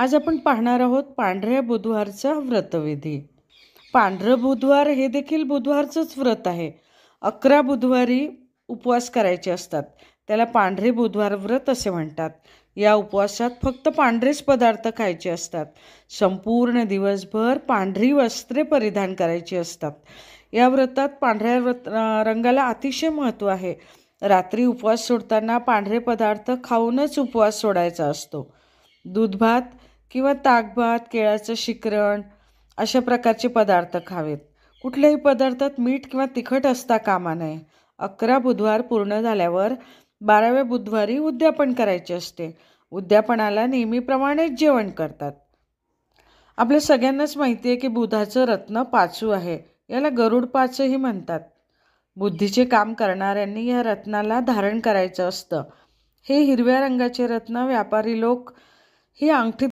आज आपण पाहणार आहोत पांढऱ्या बुधवारचा व्रतविधी. पांढरं बुधवार हे देखील बुधवारचंच व्रत आहे. 11 बुधवारी उपवास करायचे असतात. त्याला पांढरे बुधवार व्रत असे म्हणतात. या उपवासात फक्त पांढरेच पदार्थ खायचे असतात. संपूर्ण दिवसभर पांढरी वस्त्रे परिधान करायची असतात. या व्रतात पांढऱ्या रंगाला अतिशय महत्त्व आहे. रात्री उपवास सोडताना पांढरे पदार्थ खाऊनच उपवास सोडायचा असतो. दूध भात किंवा ताकभात, केळाचं शिकरण अशा प्रकारचे पदार्थ खावेत. कुठल्याही पदार्थात मीठ किंवा तिखट असता कामा नये. 11 बुधवार पूर्ण झाल्यावर 12व्या बुधवारी उद्यापन करायचे असते. उद्यापनाला नेहमीप्रमाणेच जेवण करतात. आपल्या सगळ्यांनाच माहिती आहे की बुधाचं रत्न पाचू आहे. याला गरुड पाचही म्हणतात. बुद्धीचे काम करणाऱ्यांनी या रत्नाला धारण करायचं असतं. हे हिरव्या रंगाचे रत्न व्यापारी लोक ही अंगठीत